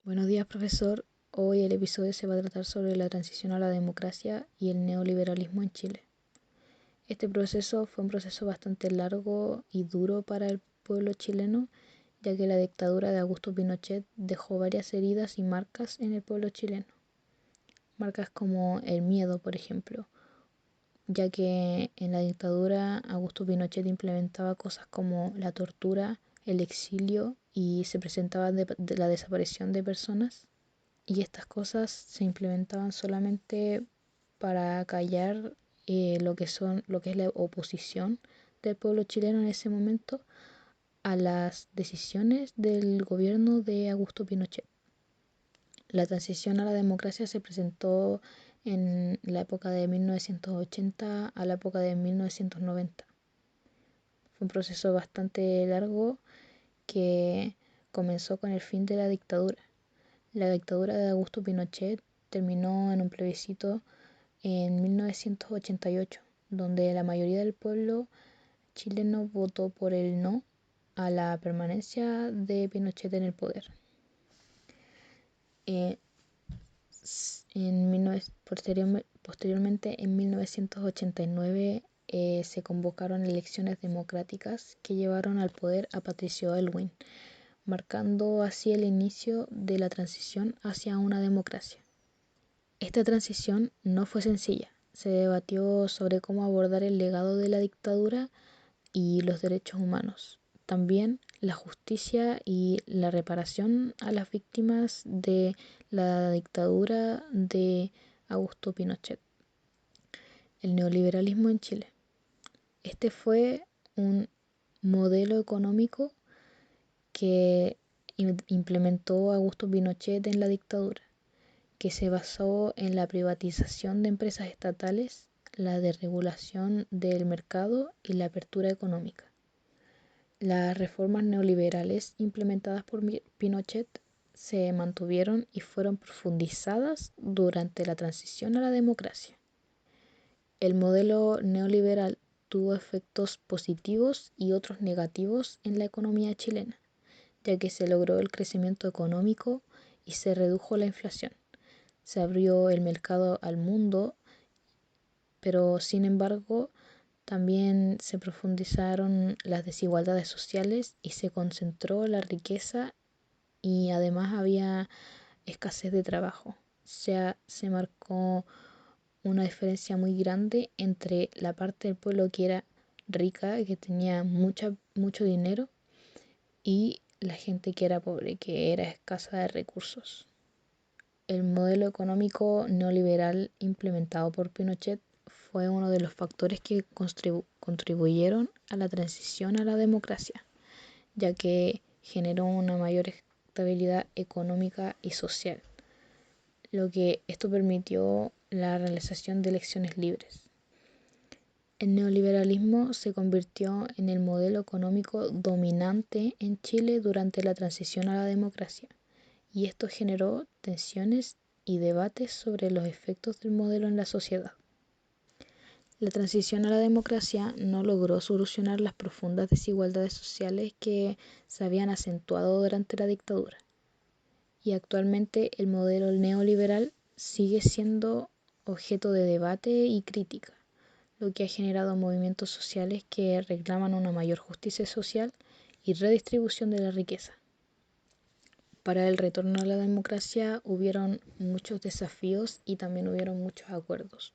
Buenos días, profesor. Hoy el episodio se va a tratar sobre la transición a la democracia y el neoliberalismo en Chile. Este proceso fue un proceso bastante largo y duro para el pueblo chileno, ya que la dictadura de Augusto Pinochet dejó varias heridas y marcas en el pueblo chileno. Marcas como el miedo, por ejemplo, ya que en la dictadura Augusto Pinochet implementaba cosas como la tortura, el exilio y se presentaba de la desaparición de personas. Y estas cosas se implementaban solamente para callar lo que es la oposición del pueblo chileno en ese momento a las decisiones del gobierno de Augusto Pinochet. La transición a la democracia se presentó en la época de 1980 a la época de 1990. Fue un proceso bastante largo que comenzó con el fin de la dictadura. La dictadura de Augusto Pinochet terminó en un plebiscito en 1988, donde la mayoría del pueblo chileno votó por el no a la permanencia de Pinochet en el poder. Eh, Posteriormente, en 1989, se convocaron elecciones democráticas que llevaron al poder a Patricio Aylwin, marcando así el inicio de la transición hacia una democracia. Esta transición no fue sencilla. Se debatió sobre cómo abordar el legado de la dictadura y los derechos humanos. También la justicia y la reparación a las víctimas de la dictadura de Augusto Pinochet. El neoliberalismo en Chile. Este fue un modelo económico que implementó Augusto Pinochet en la dictadura, que se basó en la privatización de empresas estatales, la desregulación del mercado y la apertura económica. Las reformas neoliberales implementadas por Pinochet se mantuvieron y fueron profundizadas durante la transición a la democracia. El modelo neoliberal tuvo efectos positivos y otros negativos en la economía chilena, ya que se logró el crecimiento económico y se redujo la inflación. Se abrió el mercado al mundo, pero sin embargo también se profundizaron las desigualdades sociales y se concentró la riqueza y además había escasez de trabajo. O sea, se marcó una diferencia muy grande entre la parte del pueblo que era rica, que tenía mucho dinero, y la gente que era pobre, que era escasa de recursos. El modelo económico neoliberal implementado por Pinochet fue uno de los factores que contribuyeron a la transición a la democracia, ya que generó una mayor estabilidad económica y social, lo que esto permitió la realización de elecciones libres. El neoliberalismo se convirtió en el modelo económico dominante en Chile durante la transición a la democracia, y esto generó tensiones y debates sobre los efectos del modelo en la sociedad. La transición a la democracia no logró solucionar las profundas desigualdades sociales que se habían acentuado durante la dictadura, y actualmente el modelo neoliberal sigue siendo objeto de debate y crítica, lo que ha generado movimientos sociales que reclaman una mayor justicia social y redistribución de la riqueza. Para el retorno a la democracia hubieron muchos desafíos y también hubieron muchos acuerdos.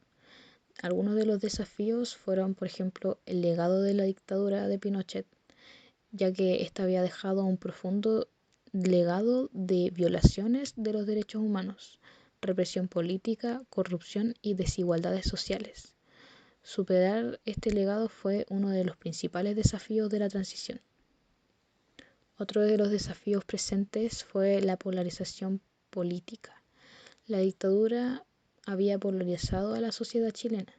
Algunos de los desafíos fueron, por ejemplo, el legado de la dictadura de Pinochet, ya que ésta había dejado un profundo legado de violaciones de los derechos humanos, represión política, corrupción y desigualdades sociales. Superar este legado fue uno de los principales desafíos de la transición. Otro de los desafíos presentes fue la polarización política. La dictadura había polarizado a la sociedad chilena,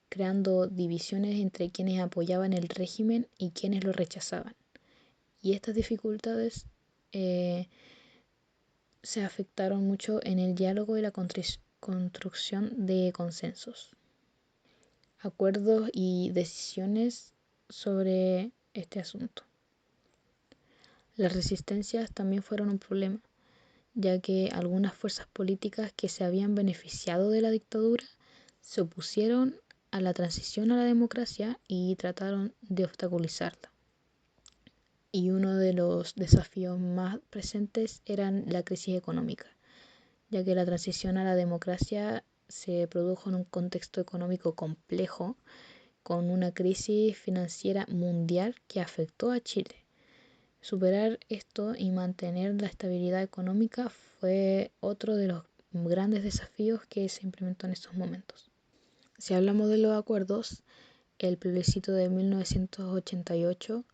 creando divisiones entre quienes apoyaban el régimen y quienes lo rechazaban. Y estas dificultades se afectaron mucho en el diálogo y la construcción de consensos, acuerdos y decisiones sobre este asunto. Las resistencias también fueron un problema, ya que algunas fuerzas políticas que se habían beneficiado de la dictadura se opusieron a la transición a la democracia y trataron de obstaculizarla. Y uno de los desafíos más presentes era la crisis económica, ya que la transición a la democracia se produjo en un contexto económico complejo, con una crisis financiera mundial que afectó a Chile. Superar esto y mantener la estabilidad económica fue otro de los grandes desafíos que se implementó en estos momentos. Si hablamos de los acuerdos, el plebiscito de 1988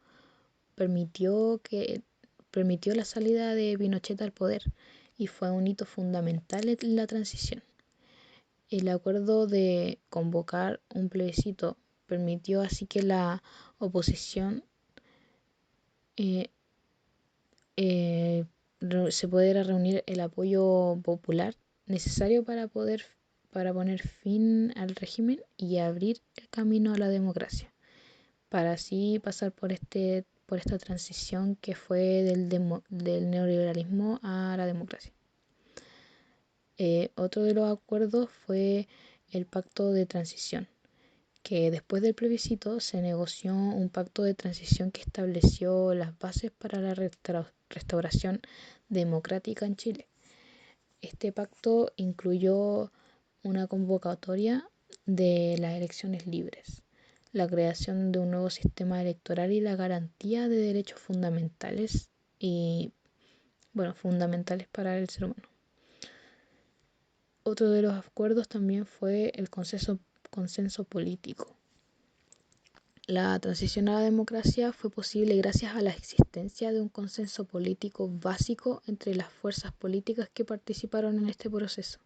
permitió la salida de Pinochet al poder y fue un hito fundamental en la transición. El acuerdo de convocar un plebiscito permitió así que la oposición eh, se pudiera reunir el apoyo popular necesario para poner fin al régimen y abrir el camino a la democracia, para así pasar por esta transición que fue del neoliberalismo a la democracia. Otro de los acuerdos fue el pacto de transición, que después del plebiscito se negoció un pacto de transición que estableció las bases para la restauración democrática en Chile. Este pacto incluyó una convocatoria de las elecciones libres, la creación de un nuevo sistema electoral y la garantía de derechos fundamentales fundamentales para el ser humano. Otro de los acuerdos también fue el consenso político. La transición a la democracia fue posible gracias a la existencia de un consenso político básico entre las fuerzas políticas que participaron en este proceso.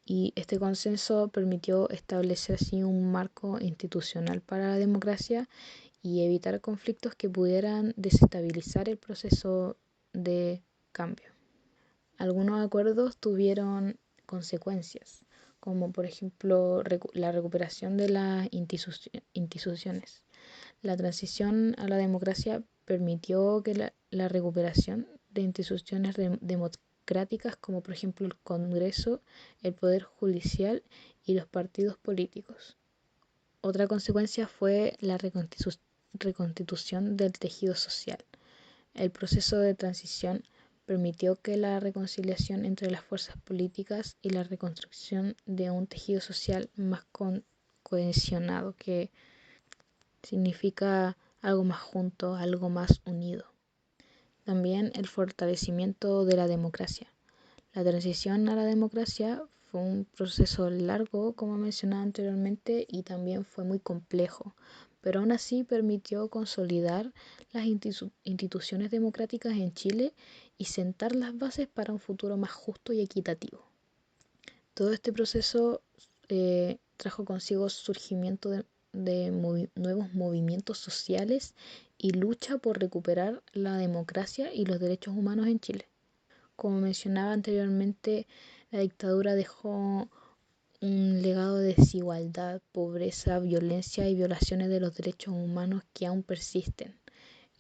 Y este consenso permitió establecer así un marco institucional para la democracia y evitar conflictos que pudieran desestabilizar el proceso de cambio. Algunos acuerdos tuvieron consecuencias, como por ejemplo la recuperación de las instituciones. La transición a la democracia permitió que la recuperación de instituciones democráticas como por ejemplo el Congreso, el Poder Judicial y los partidos políticos. Otra consecuencia fue la reconstitución del tejido social. El proceso de transición permitió que la reconciliación entre las fuerzas políticas y la reconstrucción de un tejido social más cohesionado, que significa algo más junto, algo más unido. También el fortalecimiento de la democracia. La transición a la democracia fue un proceso largo, como mencionaba anteriormente, y también fue muy complejo, pero aún así permitió consolidar las instituciones democráticas en Chile y sentar las bases para un futuro más justo y equitativo. Todo este proceso trajo consigo surgimiento de nuevos movimientos sociales y lucha por recuperar la democracia y los derechos humanos en Chile. Como mencionaba anteriormente, la dictadura dejó un legado de desigualdad, pobreza, violencia y violaciones de los derechos humanos que aún persisten.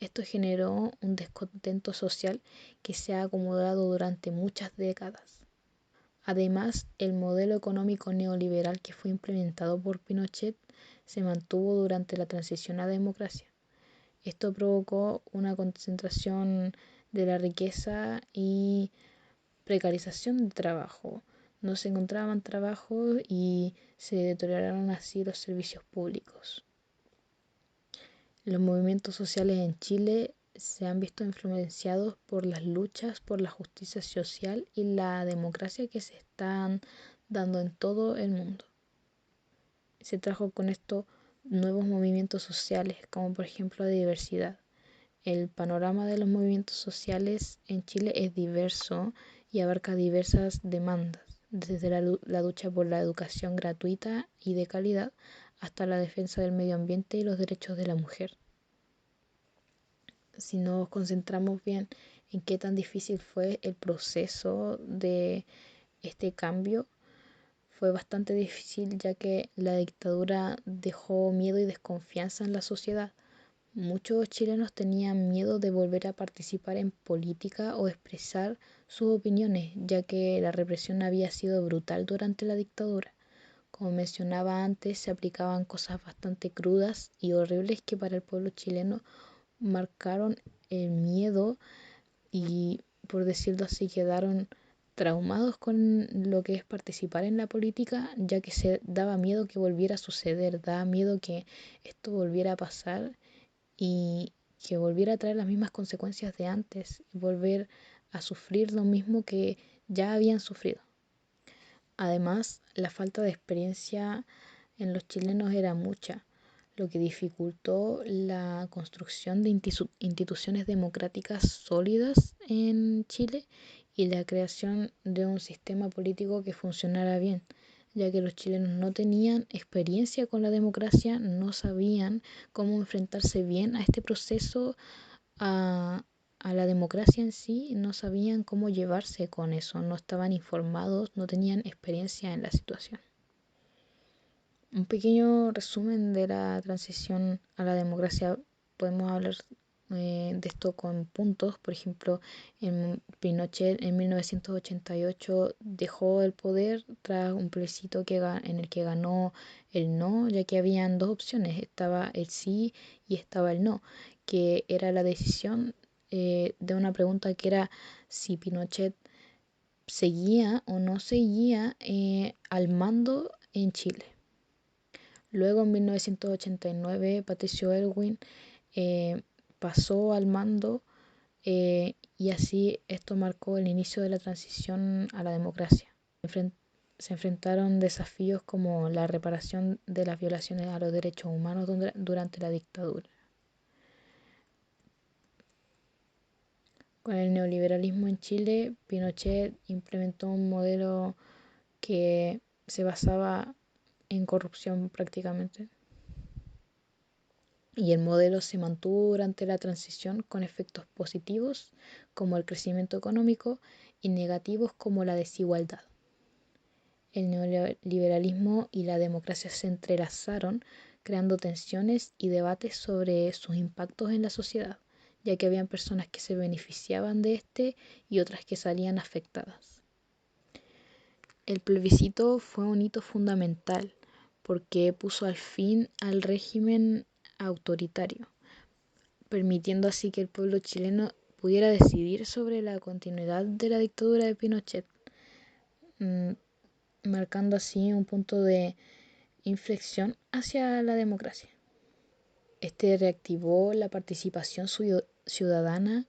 Esto generó un descontento social que se ha acumulado durante muchas décadas. Además, el modelo económico neoliberal que fue implementado por Pinochet se mantuvo durante la transición a democracia. Esto provocó una concentración de la riqueza y precarización de trabajo. No se encontraban trabajos y se deterioraron así los servicios públicos. Los movimientos sociales en Chile se han visto influenciados por las luchas por la justicia social y la democracia que se están dando en todo el mundo. Se trajo con esto nuevos movimientos sociales, como por ejemplo la diversidad. El panorama de los movimientos sociales en Chile es diverso y abarca diversas demandas, desde la lucha por la educación gratuita y de calidad hasta la defensa del medio ambiente y los derechos de la mujer. Si nos concentramos bien en qué tan difícil fue el proceso de este cambio, fue bastante difícil ya que la dictadura dejó miedo y desconfianza en la sociedad, Muchos chilenos tenían miedo de volver a participar en política o expresar sus opiniones, ya que la represión había sido brutal durante la dictadura. Como mencionaba antes, se aplicaban cosas bastante crudas y horribles que para el pueblo chileno marcaron el miedo y, por decirlo así, quedaron traumados con lo que es participar en la política, ya que se daba miedo que volviera a suceder, daba miedo que esto volviera a pasar y que volviera a traer las mismas consecuencias de antes, y volver a sufrir lo mismo que ya habían sufrido. Además, la falta de experiencia en los chilenos era mucha, lo que dificultó la construcción de instituciones democráticas sólidas en Chile y la creación de un sistema político que funcionara bien, ya que los chilenos no tenían experiencia con la democracia, no sabían cómo enfrentarse bien a este proceso, a, a la democracia en sí, no sabían cómo llevarse con eso, no estaban informados, no tenían experiencia en la situación. Un pequeño resumen de la transición a la democracia. Podemos hablar de esto con puntos. Por ejemplo, Pinochet en 1988 dejó el poder tras un plebiscito en el que ganó el no, ya que habían dos opciones, estaba el sí y estaba el no, que era la decisión de una pregunta que era si Pinochet seguía o no seguía al mando en Chile. Luego, en 1989, Patricio Aylwin pasó al mando, y así esto marcó el inicio de la transición a la democracia. Se enfrentaron desafíos como la reparación de las violaciones a los derechos humanos durante la dictadura. Con el neoliberalismo en Chile, Pinochet implementó un modelo que se basaba en corrupción prácticamente, y el modelo se mantuvo durante la transición con efectos positivos como el crecimiento económico y negativos como la desigualdad. El neoliberalismo y la democracia se entrelazaron, creando tensiones y debates sobre sus impactos en la sociedad, ya que habían personas que se beneficiaban de este y otras que salían afectadas. El plebiscito fue un hito fundamental porque puso al fin al régimen autoritario, permitiendo así que el pueblo chileno pudiera decidir sobre la continuidad de la dictadura de Pinochet, mm, marcando así un punto de inflexión hacia la democracia. Este reactivó la participación ciudadana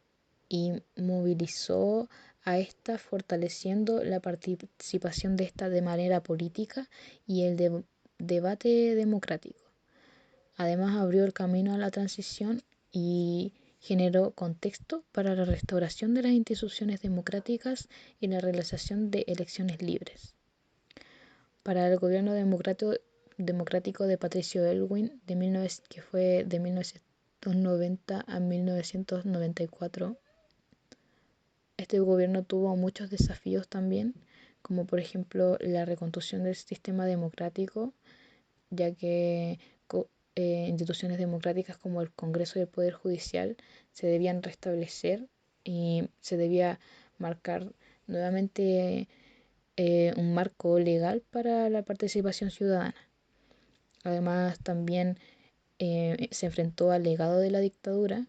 y movilizó a esta, fortaleciendo la participación de esta de manera política y el debate democrático. Además, abrió el camino a la transición y generó contexto para la restauración de las instituciones democráticas y la realización de elecciones libres. Para el gobierno democrático de Patricio Aylwin, que fue de 1990 a 1994, este gobierno tuvo muchos desafíos también, como por ejemplo la reconstrucción del sistema democrático, ya que instituciones democráticas como el Congreso y el Poder Judicial se debían restablecer y se debía marcar nuevamente un marco legal para la participación ciudadana. Además, también se enfrentó al legado de la dictadura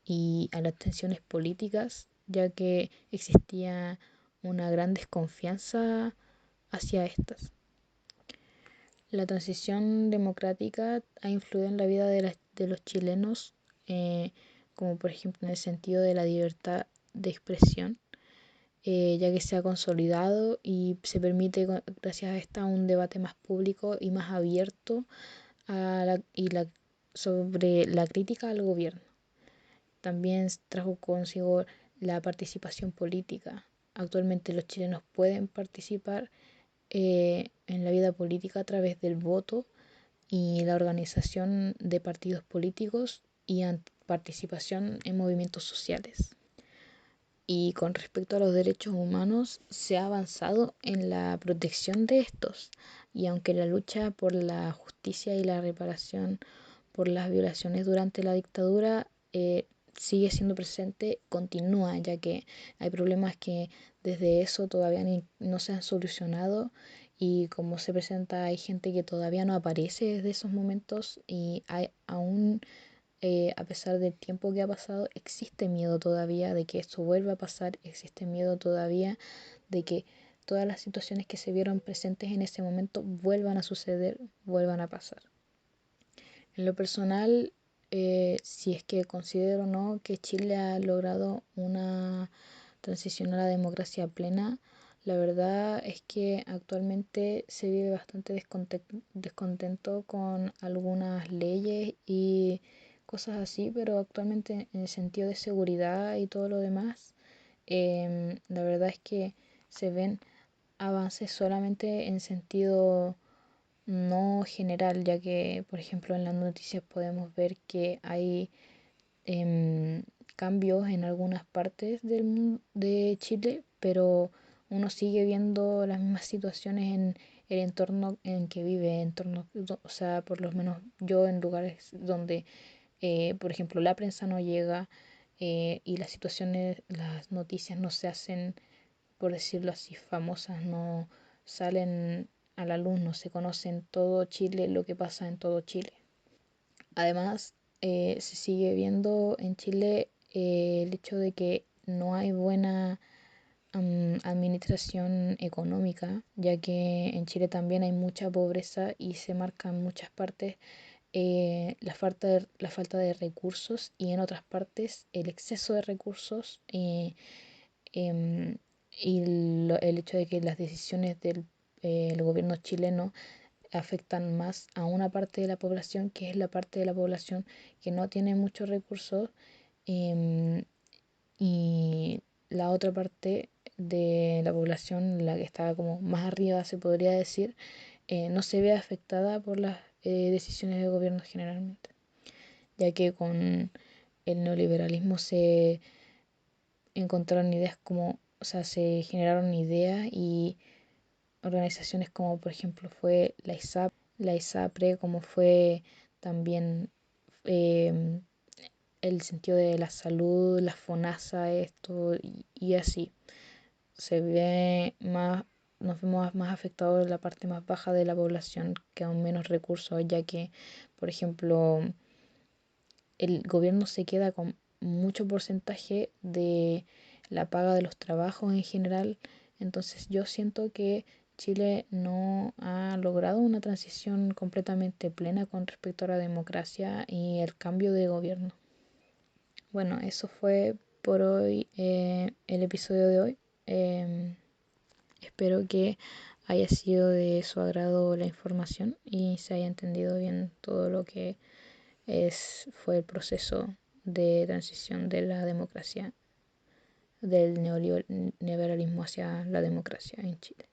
y a las tensiones políticas, ya que existía una gran desconfianza hacia estas. La transición democrática ha influido en la vida de los chilenos, como por ejemplo en el sentido de la libertad de expresión, ya que se ha consolidado y se permite, gracias a esta, un debate más público y más abierto sobre la crítica al gobierno. También trajo consigo la participación política. Actualmente los chilenos pueden participar en la vida política a través del voto y la organización de partidos políticos y participación en movimientos sociales. Y con respecto a los derechos humanos, se ha avanzado en la protección de estos, y aunque la lucha por la justicia y la reparación por las violaciones durante la dictadura sigue siendo presente, continúa, ya que hay problemas que desde eso todavía no se han solucionado y como se presenta hay gente que todavía no aparece desde esos momentos y hay aún a pesar del tiempo que ha pasado, existe miedo todavía de que esto vuelva a pasar, existe miedo todavía de que todas las situaciones que se vieron presentes en ese momento vuelvan a suceder, vuelvan a pasar. En lo personal, si es que considero o no que Chile ha logrado una transición a la democracia plena, la verdad es que actualmente se vive bastante descontento con algunas leyes y cosas así, pero actualmente en el sentido de seguridad y todo lo demás, la verdad es que se ven avances solamente en sentido no general, ya que, por ejemplo, en las noticias podemos ver que hay em, cambios en algunas partes de Chile, pero uno sigue viendo las mismas situaciones en el entorno en que vive, o sea, por lo menos yo en lugares donde, por ejemplo, la prensa no llega y las situaciones, las noticias no se hacen, por decirlo así, famosas, no salen a la luz, no se conoce en todo Chile lo que pasa en todo Chile. Además, se sigue viendo en Chile el hecho de que no hay buena administración económica, ya que en Chile también hay mucha pobreza y se marca en muchas partes la falta de recursos y en otras partes el exceso de recursos em, y el hecho de que las decisiones del el gobierno chileno afectan más a una parte de la población, que es la parte de la población que no tiene muchos recursos, em, y la otra parte de la población, la que está como más arriba, se podría decir, no se ve afectada por las decisiones de gobierno generalmente, ya que con el neoliberalismo se encontraron ideas como, o sea, se generaron ideas y organizaciones como por ejemplo fue la ISAPRE, como fue también em, el sentido de la salud, la FONASA, esto y así. Se ve más, nos vemos más afectados en la parte más baja de la población que aún menos recursos, ya que, por ejemplo, el gobierno se queda con mucho porcentaje de la paga de los trabajos en general. Entonces yo siento que Chile no ha logrado una transición completamente plena con respecto a la democracia y el cambio de gobierno. Bueno, eso fue por hoy el episodio de hoy. Em, Espero que haya sido de su agrado la información y se haya entendido bien todo lo que fue el proceso de transición de la democracia, del neoliberalismo hacia la democracia en Chile.